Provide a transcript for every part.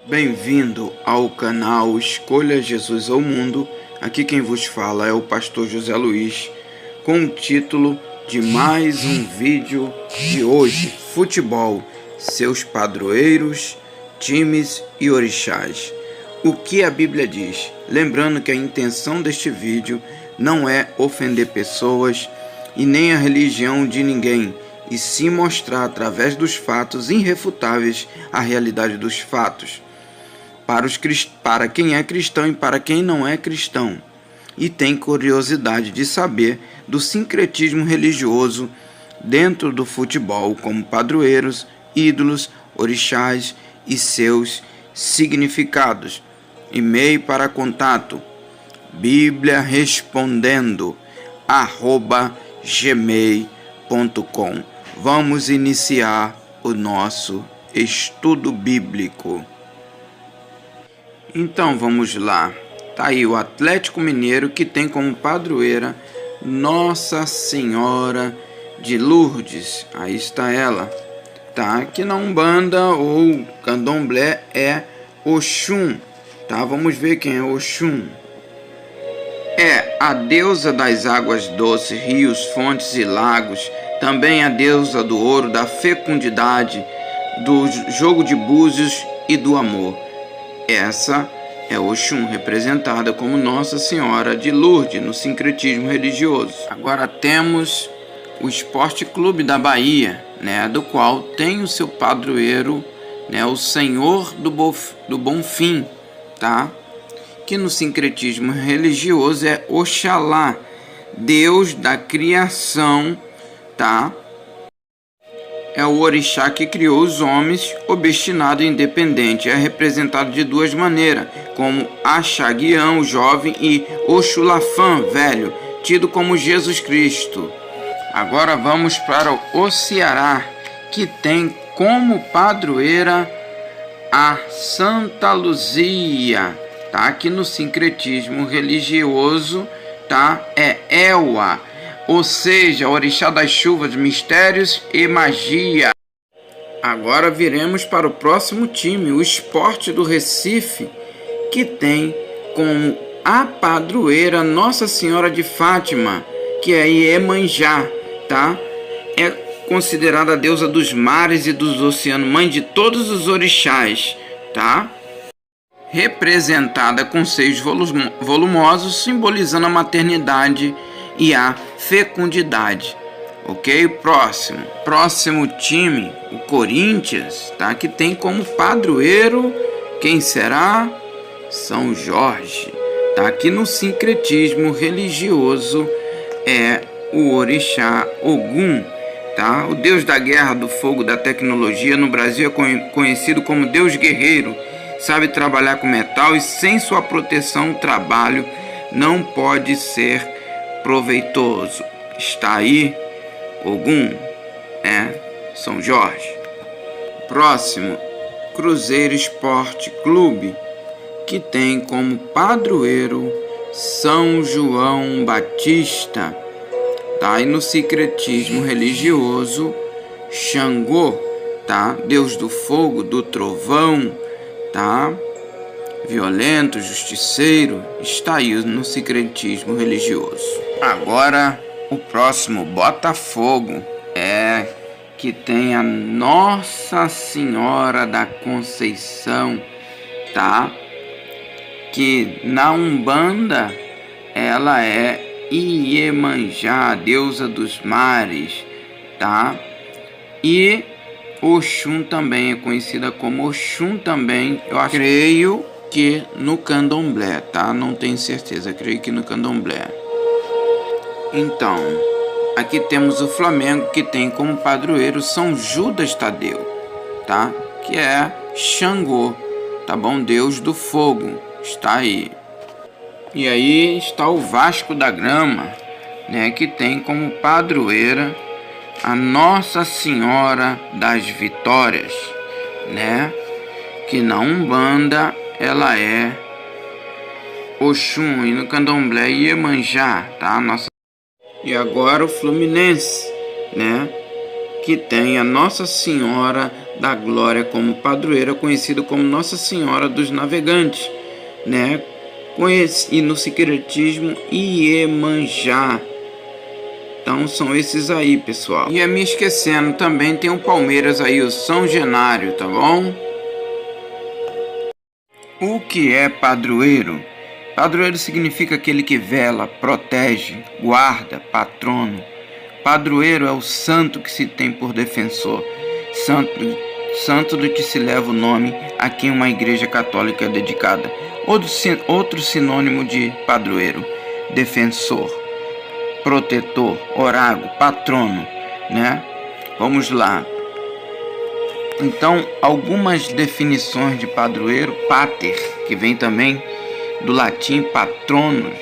Bem-vindo ao canal Escolha Jesus ao Mundo. Aqui quem vos fala é o pastor José Luiz, com o título de mais um vídeo de hoje: Futebol, seus padroeiros, times e orixás. O que a Bíblia diz? Lembrando que a intenção deste vídeo não é ofender pessoas e nem a religião de ninguém, e sim mostrar através dos fatos irrefutáveis a realidade dos fatos, para quem é cristão e para quem não é cristão, e tem curiosidade de saber do sincretismo religioso dentro do futebol, como padroeiros, ídolos, orixás e seus significados. E-mail para contato bibliarespondendo@gmail.com. Vamos iniciar o nosso estudo bíblico. Então vamos lá. Tá aí o Atlético Mineiro, que tem como padroeira Nossa Senhora de Lourdes. Aí está ela, tá? Que na Umbanda ou Candomblé é Oxum, tá? Vamos ver quem é Oxum. É a deusa das águas doces, rios, fontes e lagos. Também a deusa do ouro, da fecundidade, do jogo de búzios e do amor. Essa é Oxum, representada como Nossa Senhora de Lourdes no sincretismo religioso. Agora temos o Esporte Clube da Bahia, né, do qual tem o seu padroeiro, né, o Senhor do Bonfim, tá? Que no sincretismo religioso é Oxalá, Deus da criação, tá? É o orixá que criou os homens, obstinado e independente. É representado de duas maneiras, como Axaguião, jovem, e Oxulafã, velho, tido como Jesus Cristo. Agora vamos para o Ceará, que tem como padroeira a Santa Luzia, tá? Aqui no sincretismo religioso, tá? É Elwa, ou seja, orixá das chuvas, mistérios e magia. Agora viremos para o próximo time, o Sport do Recife, que tem como a padroeira Nossa Senhora de Fátima, que é Iemanjá, tá? É considerada a deusa dos mares e dos oceanos, mãe de todos os orixás, tá? Representada com seios volumosos, simbolizando a maternidade e a fecundidade. Ok? Próximo time, o Corinthians, tá? Que tem como padroeiro, quem será? São Jorge, tá? Aqui no sincretismo religioso é o orixá Ogum, tá? O deus da guerra, do fogo, da tecnologia. No Brasil é conhecido como Deus guerreiro. Sabe trabalhar com metal e sem sua proteção o trabalho não pode ser proveitoso. Está aí Ogum, São Jorge. Próximo, Cruzeiro Esporte Clube, que tem como padroeiro São João Batista, tá? E no sincretismo religioso, Xangô, tá? Deus do fogo, do trovão, tá? Violento, justiceiro, está aí no sincretismo religioso. Agora o próximo, Botafogo, que tem a Nossa Senhora da Conceição, tá? Que na Umbanda ela é Iemanjá, deusa dos mares, tá? E Oxum também é conhecida como Oxum também. Creio que no Candomblé, tá? Não tenho certeza, creio que no Candomblé. Então, aqui temos o Flamengo, que tem como padroeiro São Judas Tadeu, tá? Que é Xangô, tá bom? Deus do fogo, está aí. E aí está o Vasco da Gama, né? Que tem como padroeira a Nossa Senhora das Vitórias, né? Que na Umbanda ela é Oxum e no Candomblé Iemanjá, tá? E agora o Fluminense, né? Que tem a Nossa Senhora da glória como padroeira, conhecido como Nossa Senhora dos Navegantes, né? E no sincretismo Iemanjá. Então são esses aí, pessoal. E me esquecendo, também tem o Palmeiras aí, o São Genário, tá bom? O que é padroeiro? Padroeiro significa aquele que vela, protege, guarda, patrono. Padroeiro é o santo que se tem por defensor, santo do que se leva o nome a quem uma igreja católica é dedicada. Outro sinônimo de padroeiro: defensor, protetor, orágo, patrono, né? Vamos lá. Então, algumas definições de padroeiro: pater, que vem também do latim patronus,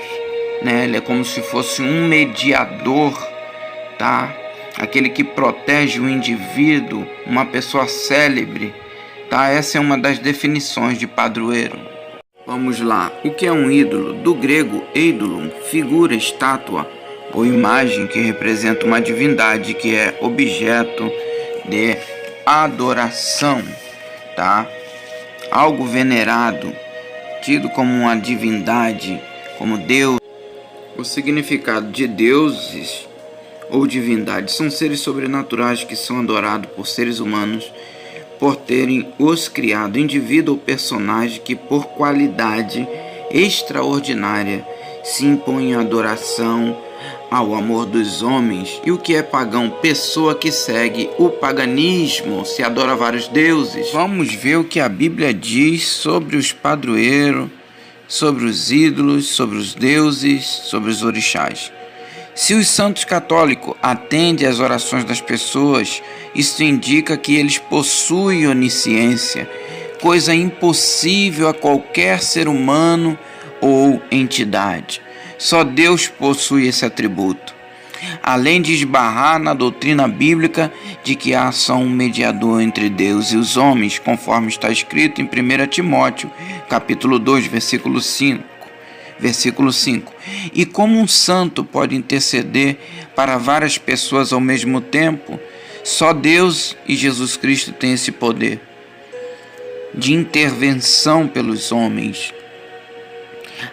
né? Ele é como se fosse um mediador, tá? Aquele que protege o indivíduo, uma pessoa célebre, tá? Essa é uma das definições de padroeiro. Vamos lá. O que é um ídolo? Do grego eidolon, figura, estátua ou imagem que representa uma divindade, que é objeto de adoração, tá? Algo venerado, tido como uma divindade, como Deus. O significado de deuses ou divindades são seres sobrenaturais que são adorados por seres humanos por terem os criado, indivíduo ou personagem que por qualidade extraordinária se impõe à adoração ao amor dos homens. E o que é pagão? Pessoa que segue o paganismo, se adora vários deuses. Vamos ver o que a Bíblia diz sobre os padroeiros, sobre os ídolos, sobre os deuses, sobre os orixás. Se os santos católicos atendem às orações das pessoas, isso indica que eles possuem onisciência, coisa impossível a qualquer ser humano ou entidade. Só Deus possui esse atributo. Além de esbarrar na doutrina bíblica de que há só um mediador entre Deus e os homens, conforme está escrito em 1 Timóteo, capítulo 2, versículo 5. E como um santo pode interceder para várias pessoas ao mesmo tempo, só Deus e Jesus Cristo têm esse poder de intervenção pelos homens.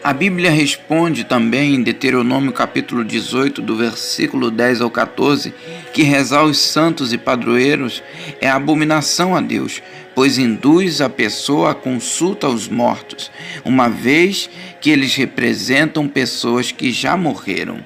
A Bíblia responde também em Deuteronômio capítulo 18, do versículo 10 ao 14, que rezar os santos e padroeiros é abominação a Deus, pois induz a pessoa à consulta aos mortos, uma vez que eles representam pessoas que já morreram.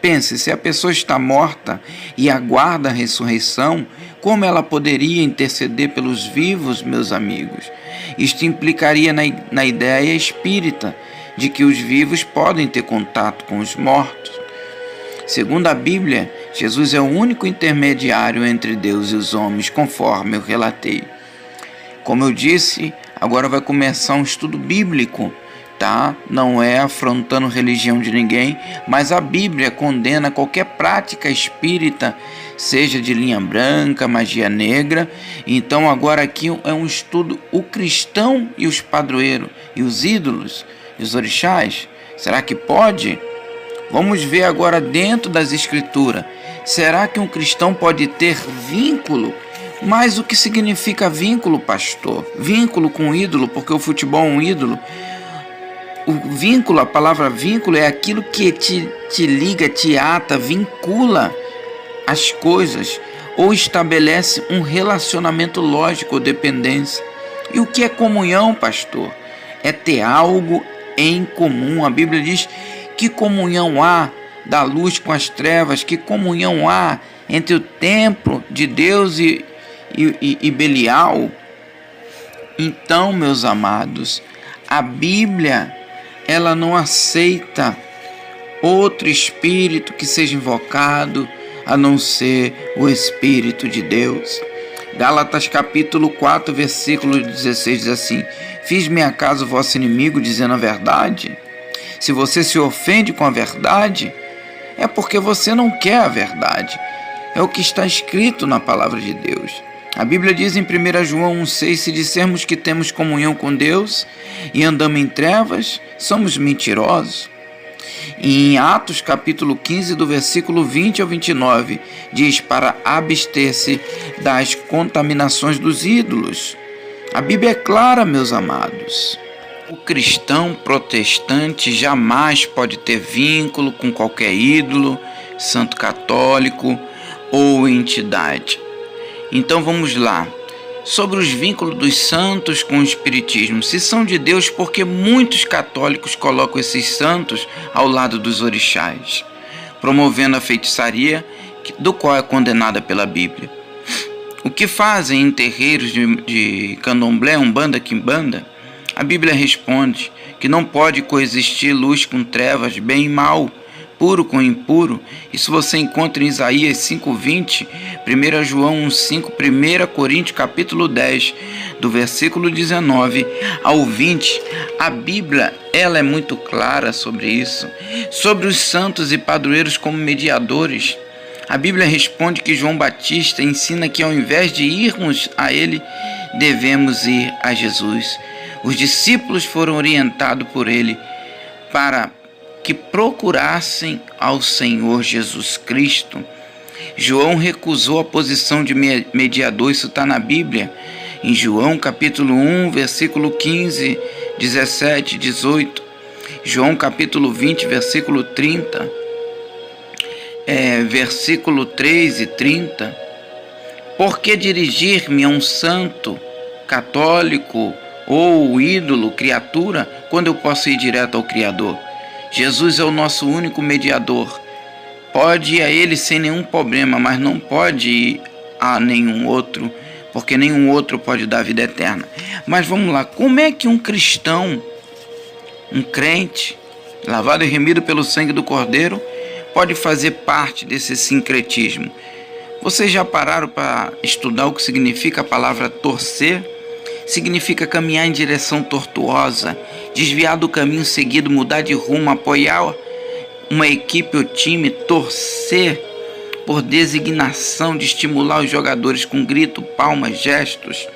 Pense, se a pessoa está morta e aguarda a ressurreição, como ela poderia interceder pelos vivos, meus amigos? Isto implicaria na ideia espírita de que os vivos podem ter contato com os mortos. Segundo a Bíblia, Jesus é o único intermediário entre Deus e os homens, conforme eu relatei. Como eu disse, agora vai começar um estudo bíblico, tá? Não é afrontando a religião de ninguém, mas a Bíblia condena qualquer prática espírita, seja de linha branca, magia negra. Então agora aqui é um estudo, o cristão e os padroeiros, e os ídolos, e os orixás. Será que pode? Vamos ver agora dentro das escrituras. Será que um cristão pode ter vínculo? Mas o que significa vínculo, pastor? Vínculo com ídolo, porque o futebol é um ídolo. O vínculo, a palavra vínculo é aquilo que te liga, te ata, vincula as coisas ou estabelece um relacionamento lógico ou dependência. E o que é comunhão, pastor? É ter algo em comum. A Bíblia diz: que comunhão há da luz com as trevas? Que comunhão há entre o templo de Deus e Belial? Então, meus amados, a Bíblia, ela não aceita outro espírito que seja invocado a não ser o Espírito de Deus. Gálatas capítulo 4, versículo 16 diz assim: fiz-me acaso vosso inimigo dizendo a verdade? Se você se ofende com a verdade, é porque você não quer a verdade. É o que está escrito na palavra de Deus. A Bíblia diz em 1 João 1,6: se dissermos que temos comunhão com Deus e andamos em trevas, somos mentirosos. Em Atos capítulo 15, do versículo 20 ao 29, diz para abster-se das contaminações dos ídolos. A Bíblia é clara, meus amados. O cristão protestante jamais pode ter vínculo com qualquer ídolo, santo católico ou entidade. Então vamos lá. Sobre os vínculos dos santos com o espiritismo. Se são de Deus, porque muitos católicos colocam esses santos ao lado dos orixás, promovendo a feitiçaria, do qual é condenada pela Bíblia. O que fazem em terreiros de candomblé, umbanda, quimbanda? A Bíblia responde que não pode coexistir luz com trevas, bem e mal, puro com impuro. Isso você encontra em Isaías 5:20, 1 João 1:5, 1 Coríntios capítulo 10, do versículo 19 ao 20. A Bíblia, ela é muito clara sobre isso, sobre os santos e padroeiros como mediadores. A Bíblia responde que João Batista ensina que ao invés de irmos a ele, devemos ir a Jesus. Os discípulos foram orientados por ele para que procurassem ao Senhor Jesus Cristo. João recusou a posição de mediador, isso está na Bíblia, em João capítulo 1, versículo 15, 17, 18, João capítulo 20, versículo 30, versículo 3 e 30. Por que dirigir-me a um santo católico ou ídolo, criatura, quando eu posso ir direto ao Criador? Jesus é o nosso único mediador. Pode ir a ele sem nenhum problema, mas não pode ir a nenhum outro, porque nenhum outro pode dar vida eterna. Mas vamos lá, como é que um cristão, um crente, lavado e remido pelo sangue do Cordeiro, pode fazer parte desse sincretismo? Vocês já pararam para estudar o que significa a palavra torcer? Significa caminhar em direção tortuosa, desviar do caminho seguido, mudar de rumo, apoiar uma equipe ou time, torcer por designação de estimular os jogadores com grito, palmas, gestos,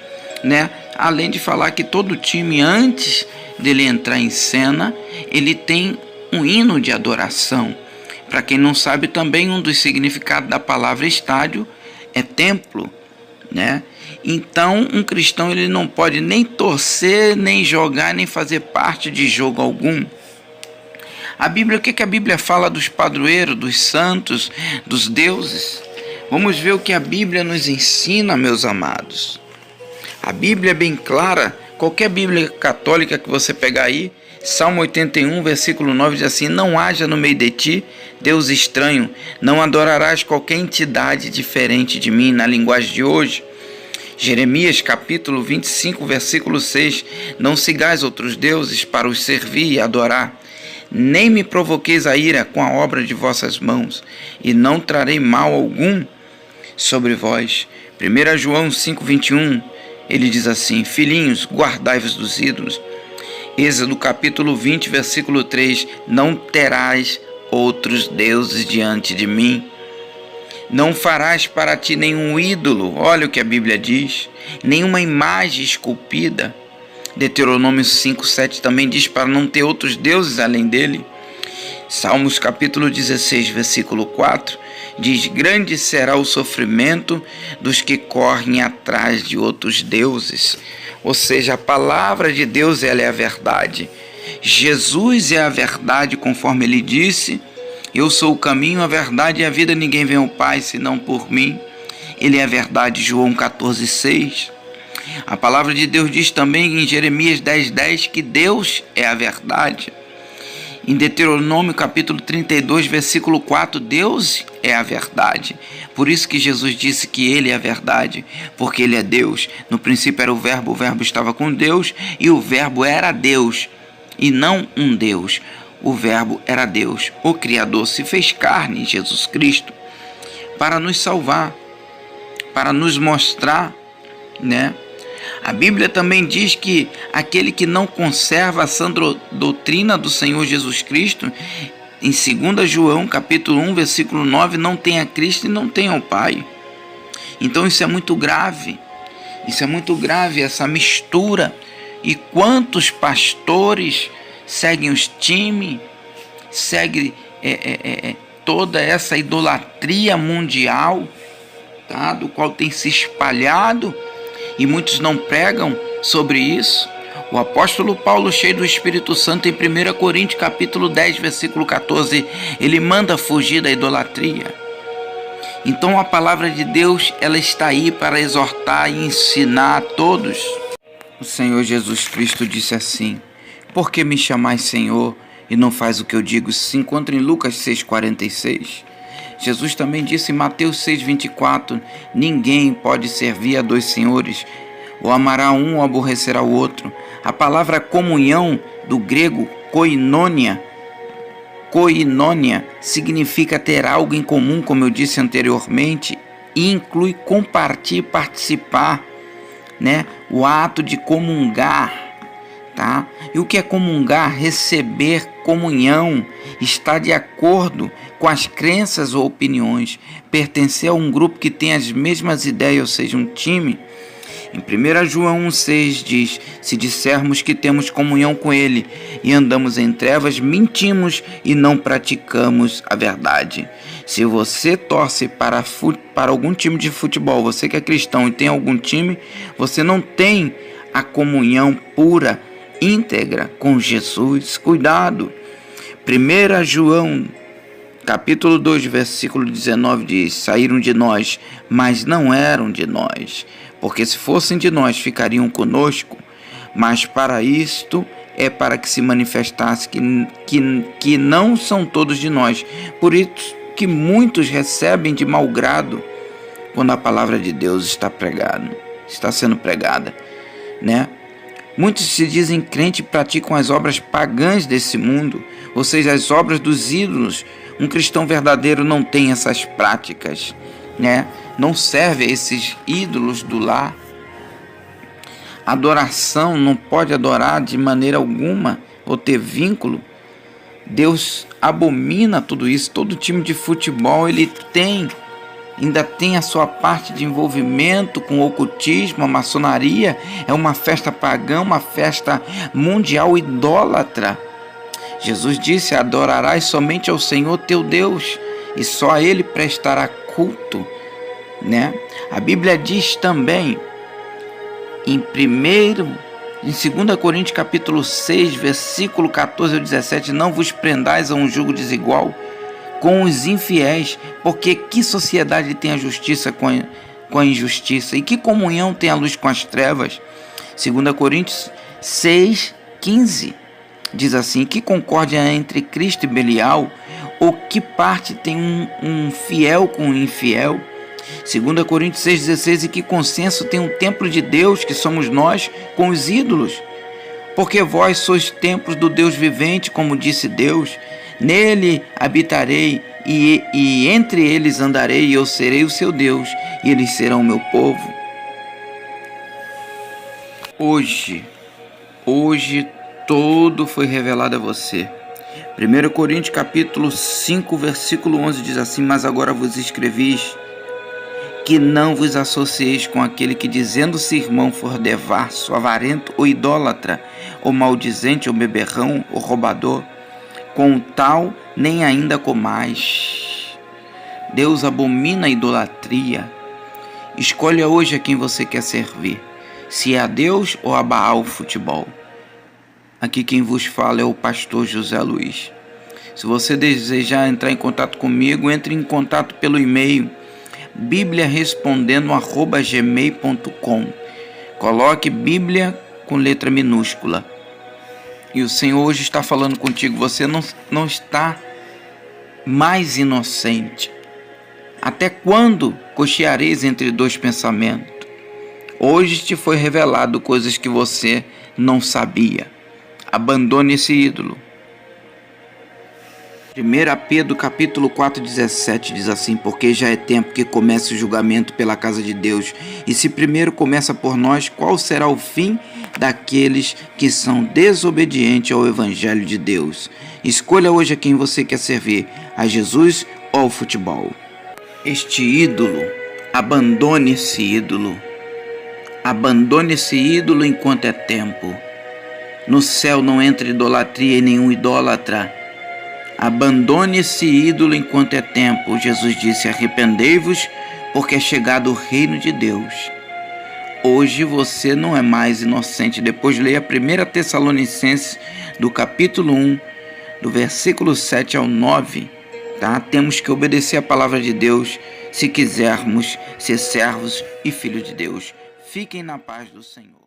né? Além de falar que todo time, antes dele entrar em cena, ele tem um hino de adoração. Para quem não sabe, também um dos significados da palavra estádio é templo, né? Então, um cristão ele não pode nem torcer, nem jogar, nem fazer parte de jogo algum. A Bíblia, o que a Bíblia fala dos padroeiros, dos santos, dos deuses? Vamos ver o que a Bíblia nos ensina, meus amados. A Bíblia é bem clara. Qualquer Bíblia católica que você pegar aí, Salmo 81, versículo 9 diz assim: não haja no meio de ti Deus estranho, não adorarás qualquer entidade diferente de mim, na linguagem de hoje. Jeremias capítulo 25, versículo 6: não sigais outros deuses para os servir e adorar, nem me provoqueis a ira com a obra de vossas mãos, e não trarei mal algum sobre vós. 1 João 5, 21, ele diz assim: filhinhos, guardai-vos dos ídolos. Êxodo capítulo 20, versículo 3: não terás outros deuses diante de mim. Não farás para ti nenhum ídolo, olha o que a Bíblia diz, nenhuma imagem esculpida. Deuteronômio 5:7 também diz para não ter outros deuses além dele. Salmos capítulo 16, versículo 4, diz: grande será o sofrimento dos que correm atrás de outros deuses. Ou seja, a palavra de Deus, ela é a verdade. Jesus é a verdade, conforme ele disse: eu sou o caminho, a verdade e a vida, ninguém vem ao Pai senão por mim. Ele é a verdade, João 14:6. A palavra de Deus diz também em Jeremias 10:10 que Deus é a verdade. Em Deuteronômio capítulo 32, versículo 4, Deus é a verdade. Por isso que Jesus disse que Ele é a verdade, porque Ele é Deus. No princípio era o Verbo estava com Deus, e o Verbo era Deus, e não um Deus. O Verbo era Deus, o Criador se fez carne, Jesus Cristo, para nos salvar, para nos mostrar, né? A Bíblia também diz que aquele que não conserva a sã doutrina do Senhor Jesus Cristo, em 2 João capítulo 1, versículo 9, não tem a Cristo e não tem ao Pai. Então isso é muito grave, essa mistura. E quantos pastores seguem os times, segue toda essa idolatria mundial, tá? Do qual tem se espalhado e muitos não pregam sobre isso. O apóstolo Paulo, cheio do Espírito Santo, em 1 Coríntios capítulo 10, versículo 14, ele manda fugir da idolatria. Então a palavra de Deus, ela está aí para exortar e ensinar a todos. O Senhor Jesus Cristo disse assim: por que me chamais Senhor e não faz o que eu digo? Se encontra em Lucas 6,46. Jesus também disse em Mateus 6,24: ninguém pode servir a dois senhores, ou amará um ou aborrecerá o outro. A palavra comunhão, do grego koinonia, significa ter algo em comum, como eu disse anteriormente, e inclui compartilhar, participar, né? O ato de comungar, tá? E o que é comungar? Receber comunhão, estar de acordo com as crenças ou opiniões, pertencer a um grupo que tem as mesmas ideias, ou seja, um time. Em 1 João 1,6 diz: se dissermos que temos comunhão com Ele e andamos em trevas, mentimos e não praticamos a verdade. Se você torce para algum time de futebol, você que é cristão e tem algum time, você não tem a comunhão pura, íntegra com Jesus. Cuidado! 1 João capítulo 2, versículo 19 diz: saíram de nós, mas não eram de nós, porque se fossem de nós, ficariam conosco, mas para isto é para que se manifestasse que não são todos de nós. Por isso que muitos recebem de mau grado quando a palavra de Deus está sendo pregada, né? Muitos se dizem crentes e praticam as obras pagãs desse mundo, ou seja, as obras dos ídolos. Um cristão verdadeiro não tem essas práticas, né? Não serve a esses ídolos do lar. Adoração, não pode adorar de maneira alguma ou ter vínculo. Deus abomina tudo isso. Todo time de futebol ele ainda tem a sua parte de envolvimento com o ocultismo, a maçonaria. É uma festa pagã, uma festa mundial idólatra. Jesus disse: adorarás somente ao Senhor teu Deus e só a Ele prestará culto, né? A Bíblia diz também em 2 Coríntios capítulo 6, versículo 14 ao 17: não vos prendais a um jugo desigual com os infiéis, porque que sociedade tem a justiça com a injustiça? E que comunhão tem a luz com as trevas? 2 Coríntios 6, 15 diz assim: que concórdia entre Cristo e Belial? Ou que parte tem um fiel com um infiel? 2 Coríntios 6,16: e que consenso tem o templo de Deus, que somos nós, com os ídolos? Porque vós sois templos do Deus vivente, como disse Deus: nele habitarei e entre eles andarei, e eu serei o seu Deus, e eles serão o meu povo. Hoje todo foi revelado a você. 1 Coríntios capítulo 5, versículo 11 diz assim: mas agora vos escrevis que não vos associeis com aquele que, dizendo-se irmão, for devasso, avarento ou idólatra, ou maldizente, ou beberrão, ou roubador. Com o tal nem ainda comais. Deus abomina a idolatria. Escolha hoje a quem você quer servir, se é a Deus ou a Baal Futebol. Aqui quem vos fala é o pastor José Luiz. Se você desejar entrar em contato comigo, entre em contato pelo e-mail bibliarespondendo@gmail.com. Coloque Bíblia com letra minúscula. E o Senhor hoje está falando contigo. Você não está mais inocente. Até quando cocheareis entre dois pensamentos? Hoje te foi revelado coisas que você não sabia. Abandone esse ídolo. 1 Pedro capítulo 4,17 diz assim: porque já é tempo que comece o julgamento pela casa de Deus, e se primeiro começa por nós, qual será o fim daqueles que são desobedientes ao Evangelho de Deus? Escolha hoje a quem você quer servir, a Jesus ou ao futebol. Este ídolo, abandone esse ídolo. Abandone esse ídolo enquanto é tempo. No céu não entra idolatria e nenhum idólatra. Abandone esse ídolo enquanto é tempo. Jesus disse: arrependei-vos, porque é chegado o reino de Deus. Hoje você não é mais inocente. Depois leia 1 Tessalonicenses, do capítulo 1, do versículo 7 ao 9. Tá? Temos que obedecer a palavra de Deus se quisermos ser servos e filhos de Deus. Fiquem na paz do Senhor.